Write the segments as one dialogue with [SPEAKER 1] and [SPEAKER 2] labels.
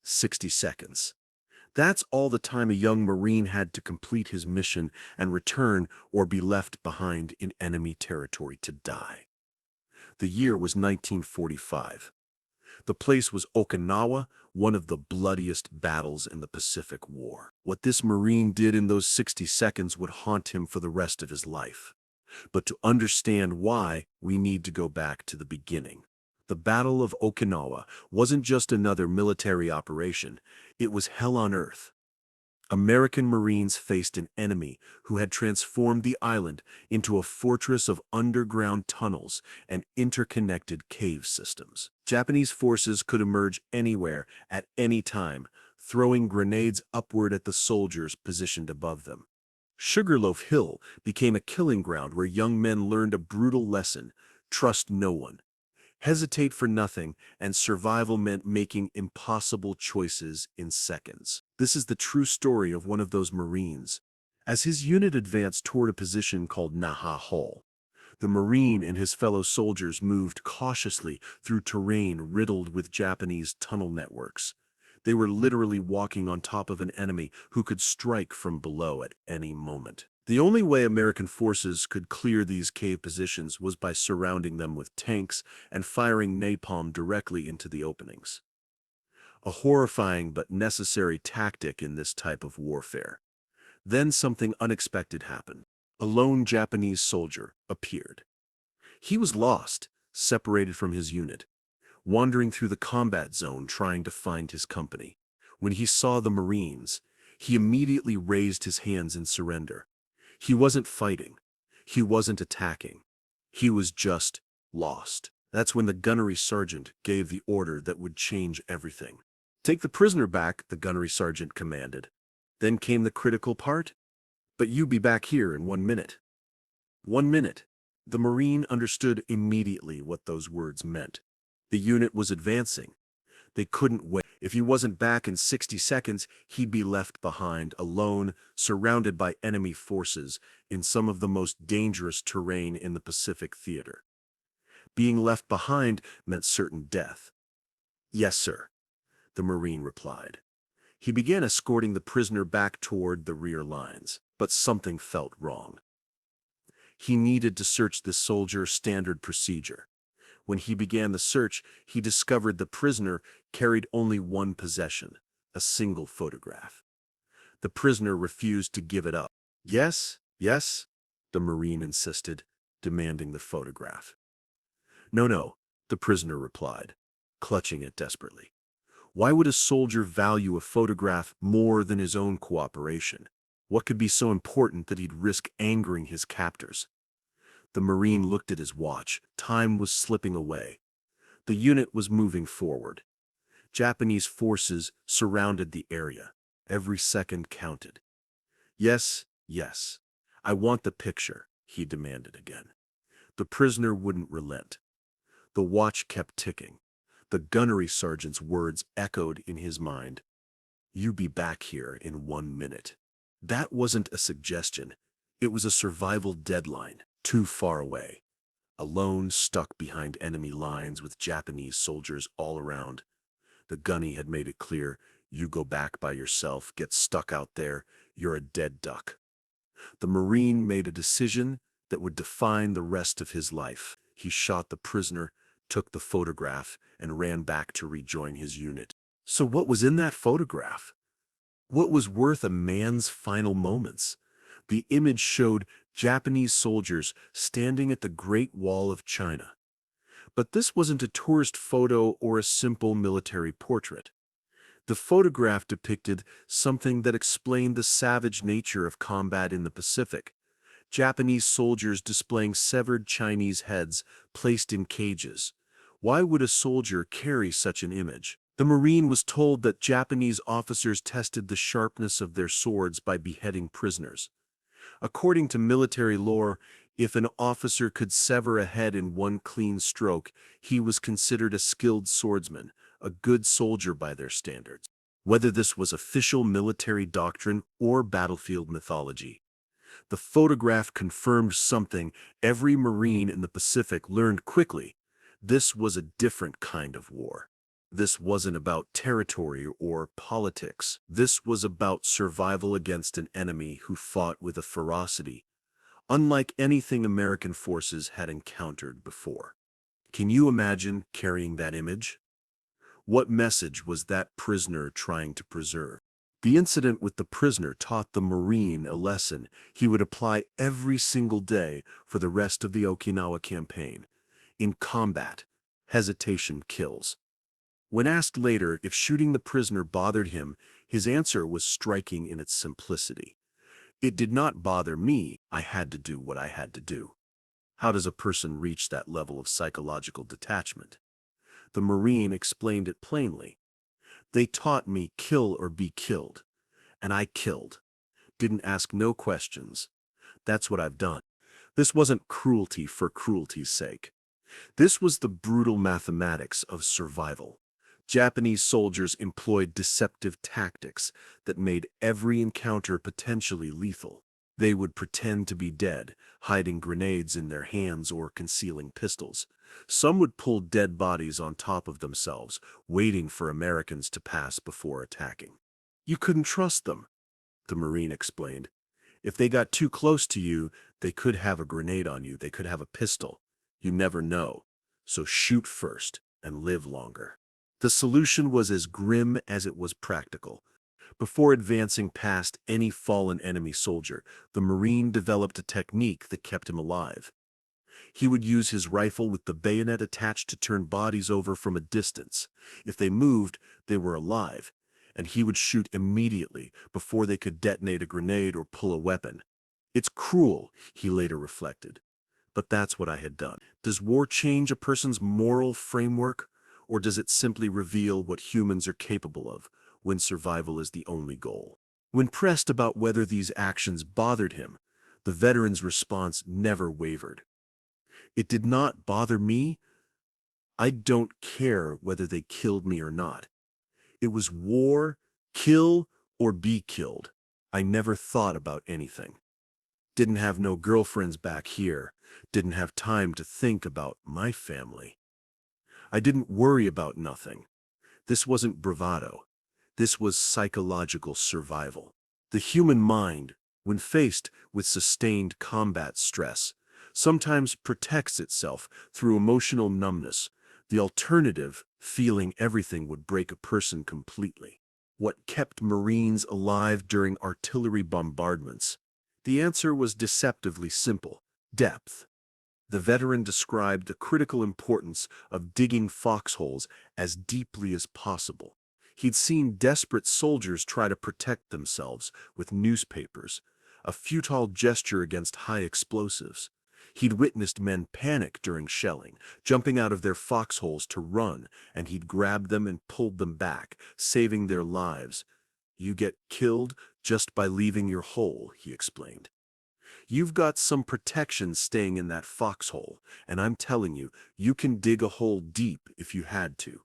[SPEAKER 1] 60 seconds. That's all the time a young Marine had to complete his mission and return or be left behind in enemy territory to die. The year was 1945. The place was Okinawa, one of the bloodiest battles in the Pacific War. What this Marine did in those 60 seconds would haunt him for the rest of his life. But to understand why, we need to go back to the beginning. The Battle of Okinawa wasn't just another military operation, it was hell on earth. American Marines faced an enemy who had transformed the island into a fortress of underground tunnels and interconnected cave systems. Japanese forces could emerge anywhere at any time, throwing grenades upward at the soldiers positioned above them. Sugar Loaf Hill became a killing ground where young men learned a brutal lesson: trust no one, hesitate for nothing, and survival meant making impossible choices in seconds. This is the true story of one of those Marines. As his unit advanced toward a position called Naha, the Marine and his fellow soldiers moved cautiously through terrain riddled with Japanese tunnel networks. They were literally walking on top of an enemy who could strike from below at any moment. The only way American forces could clear these cave positions was by surrounding them with tanks and firing napalm directly into the openings. A horrifying but necessary tactic in this type of warfare. Then something unexpected happened. A lone Japanese soldier appeared. He was lost, separated from his unit, wandering through the combat zone trying to find his company. When he saw the Marines, he immediately raised his hands in surrender. He wasn't fighting. He wasn't attacking. He was just lost. That's when the Gunnery Sergeant gave the order that would change everything. "Take the prisoner back," the Gunnery Sergeant commanded. Then came the critical part. "But you be back here in 1 minute." 1 minute. The Marine understood immediately what those words meant. The unit was advancing. They couldn't wait. If he wasn't back in 60 seconds, he'd be left behind, alone, surrounded by enemy forces, in some of the most dangerous terrain in the Pacific theater. Being left behind meant certain death. "Yes, sir," the Marine replied. He began escorting the prisoner back toward the rear lines, but something felt wrong. He needed to search the soldier's standard procedure. When he began the search, he discovered the prisoner carried only one possession: a single photograph. The prisoner refused to give it up. "Yes, yes," the Marine insisted, demanding the photograph. "No, no," the prisoner replied, clutching it desperately. Why would a soldier value a photograph more than his own cooperation? What could be so important that he'd risk angering his captors? The Marine looked at his watch. Time was slipping away. The unit was moving forward. Japanese forces surrounded the area. Every second counted. "Yes, yes. I want the picture," he demanded again. The prisoner wouldn't relent. The watch kept ticking. The Gunnery Sergeant's words echoed in his mind. "You be back here in 1 minute." That wasn't a suggestion. It was a survival deadline. Too far away. Alone, stuck behind enemy lines with Japanese soldiers all around. The gunny had made it clear: you go back by yourself, get stuck out there, you're a dead duck. The Marine made a decision that would define the rest of his life. He shot the prisoner, took the photograph, and ran back to rejoin his unit. So what was in that photograph? What was worth a man's final moments? The image showed Japanese soldiers standing at the Great Wall of China. But this wasn't a tourist photo or a simple military portrait. The photograph depicted something that explained the savage nature of combat in the Pacific. Japanese soldiers displaying severed Chinese heads placed in cages. Why would a soldier carry such an image? The Marine was told that Japanese officers tested the sharpness of their swords by beheading prisoners. According to military lore, if an officer could sever a head in one clean stroke, he was considered a skilled swordsman, a good soldier by their standards. Whether this was official military doctrine or battlefield mythology, the photograph confirmed something every Marine in the Pacific learned quickly: this was a different kind of war. This wasn't about territory or politics. This was about survival against an enemy who fought with a ferocity unlike anything American forces had encountered before. Can you imagine carrying that image? What message was that prisoner trying to preserve? The incident with the prisoner taught the Marine a lesson he would apply every single day for the rest of the Okinawa campaign. In combat, hesitation kills. When asked later if shooting the prisoner bothered him, his answer was striking in its simplicity. It did not bother me. I had to do what I had to do. How does a person reach that level of psychological detachment? The Marine explained it plainly. They taught me kill or be killed, and I killed. Didn't ask no questions. That's what I've done. This wasn't cruelty for cruelty's sake. This was the brutal mathematics of survival. Japanese soldiers employed deceptive tactics that made every encounter potentially lethal. They would pretend to be dead, hiding grenades in their hands or concealing pistols. Some would pull dead bodies on top of themselves, waiting for Americans to pass before attacking. You couldn't trust them, the Marine explained. If they got too close to you, they could have a grenade on you, they could have a pistol. You never know. So shoot first and live longer. The solution was as grim as it was practical. Before advancing past any fallen enemy soldier, the Marine developed a technique that kept him alive. He would use his rifle with the bayonet attached to turn bodies over from a distance. If they moved, they were alive, and he would shoot immediately before they could detonate a grenade or pull a weapon. It's cruel, he later reflected, but that's what I had done. Does war change a person's moral framework, or does it simply reveal what humans are capable of when survival is the only goal? When pressed about whether these actions bothered him, the veteran's response never wavered. It did not bother me. I don't care whether they killed me or not. It was war, kill or be killed. I never thought about anything. Didn't have no girlfriends back here. Didn't have time to think about my family. I didn't worry about nothing. This wasn't bravado. This was psychological survival. The human mind, when faced with sustained combat stress, sometimes protects itself through emotional numbness. The alternative, feeling everything would break a person completely. What kept Marines alive during artillery bombardments? The answer was deceptively simple: depth. The veteran described the critical importance of digging foxholes as deeply as possible. He'd seen desperate soldiers try to protect themselves with newspapers, a futile gesture against high explosives. He'd witnessed men panic during shelling, jumping out of their foxholes to run, and he'd grabbed them and pulled them back, saving their lives. You get killed just by leaving your hole, he explained. You've got some protection staying in that foxhole, and I'm telling you, you can dig a hole deep if you had to.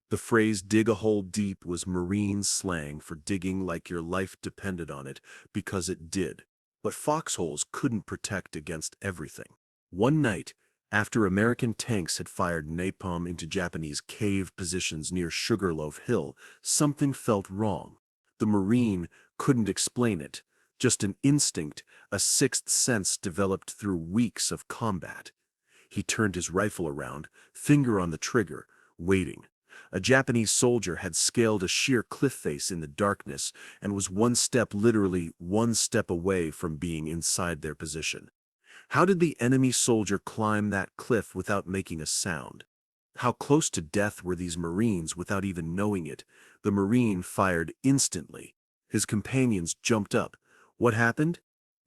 [SPEAKER 1] The phrase dig a hole deep was Marine slang for digging like your life depended on it, because it did. But foxholes couldn't protect against everything. One night, after American tanks had fired napalm into Japanese cave positions near Sugar Loaf Hill, something felt wrong. The Marine couldn't explain it, just an instinct, a sixth sense developed through weeks of combat. He turned his rifle around, finger on the trigger, waiting. A Japanese soldier had scaled a sheer cliff face in the darkness and was literally one step away from being inside their position. How did the enemy soldier climb that cliff without making a sound? How close to death were these Marines without even knowing it? The Marine fired instantly. His companions jumped up. What happened?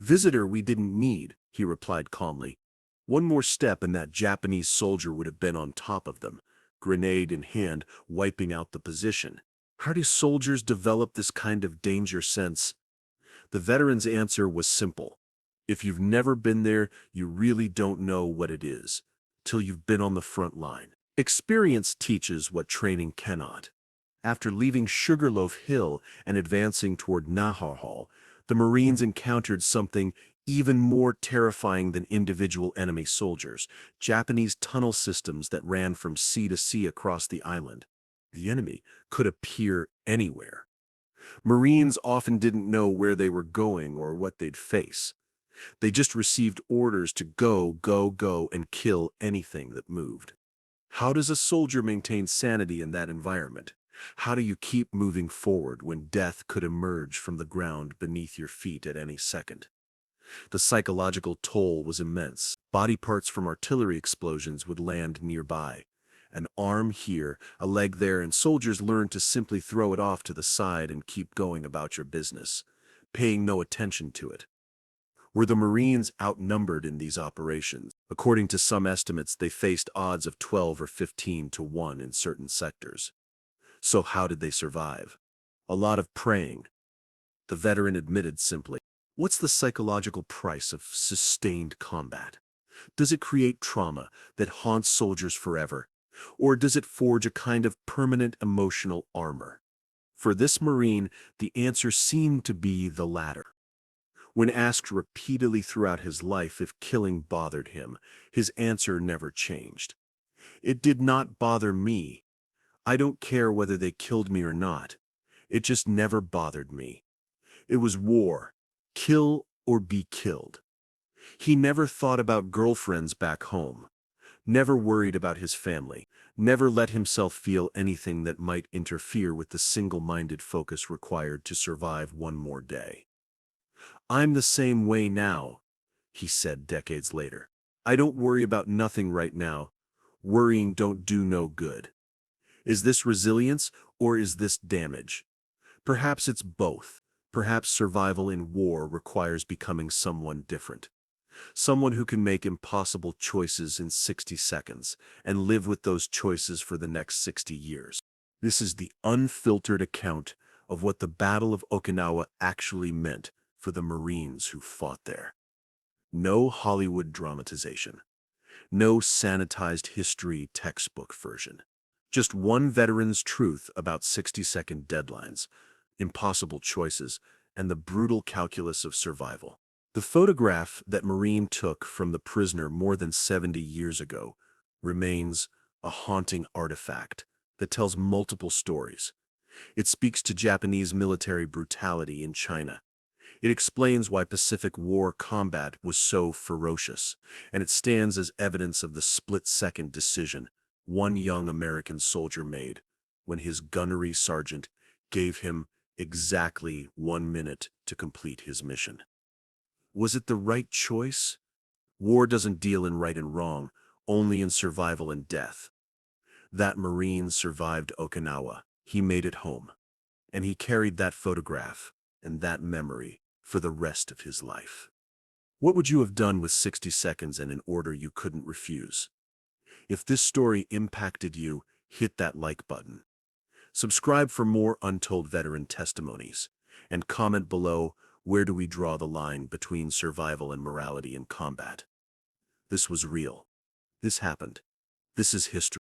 [SPEAKER 1] Visitor we didn't need, he replied calmly. One more step and that Japanese soldier would have been on top of them, grenade in hand, wiping out the position. How do soldiers develop this kind of danger sense? The veteran's answer was simple. If you've never been there, you really don't know what it is, till you've been on the front line. Experience teaches what training cannot. After leaving Sugar Loaf Hill and advancing toward Naha, the Marines encountered something even more terrifying than individual enemy soldiers: Japanese tunnel systems that ran from sea to sea across the island. The enemy could appear anywhere. Marines often didn't know where they were going or what they'd face. They just received orders to go, go, go, and kill anything that moved. How does a soldier maintain sanity in that environment? How do you keep moving forward when death could emerge from the ground beneath your feet at any second? The psychological toll was immense. Body parts from artillery explosions would land nearby. An arm here, a leg there, and soldiers learned to simply throw it off to the side and keep going about your business, paying no attention to it. Were the Marines outnumbered in these operations? According to some estimates, they faced odds of 12 or 15 to 1 in certain sectors. So how did they survive? A lot of praying. The veteran admitted simply, "What's the psychological price of sustained combat? Does it create trauma that haunts soldiers forever? Or does it forge a kind of permanent emotional armor?" For this Marine, the answer seemed to be the latter. When asked repeatedly throughout his life if killing bothered him, his answer never changed. "It did not bother me. I don't care whether they killed me or not. It just never bothered me. It was war. Kill or be killed." He never thought about girlfriends back home, never worried about his family, never let himself feel anything that might interfere with the single-minded focus required to survive one more day. "I'm the same way now," he said decades later. "I don't worry about nothing right now. Worrying don't do no good." Is this resilience or is this damage? Perhaps it's both. Perhaps survival in war requires becoming someone different. Someone who can make impossible choices in 60 seconds and live with those choices for the next 60 years. This is the unfiltered account of what the Battle of Okinawa actually meant for the Marines who fought there. No Hollywood dramatization. No sanitized history textbook version. Just one veteran's truth about 60-second deadlines, impossible choices, and the brutal calculus of survival. The photograph that Marine took from the prisoner more than 70 years ago remains a haunting artifact that tells multiple stories. It speaks to Japanese military brutality in China. It explains why Pacific War combat was so ferocious, and it stands as evidence of the split-second decision one young American soldier made when his gunnery sergeant gave him exactly 1 minute to complete his mission. Was it the right choice? War doesn't deal in right and wrong, only in survival and death. That Marine survived Okinawa. He made it home. And he carried that photograph and that memory for the rest of his life. What would you have done with 60 seconds and an order you couldn't refuse? If this story impacted you, hit that like button. Subscribe for more untold veteran testimonies. And comment below, where do we draw the line between survival and morality in combat? This was real. This happened. This is history.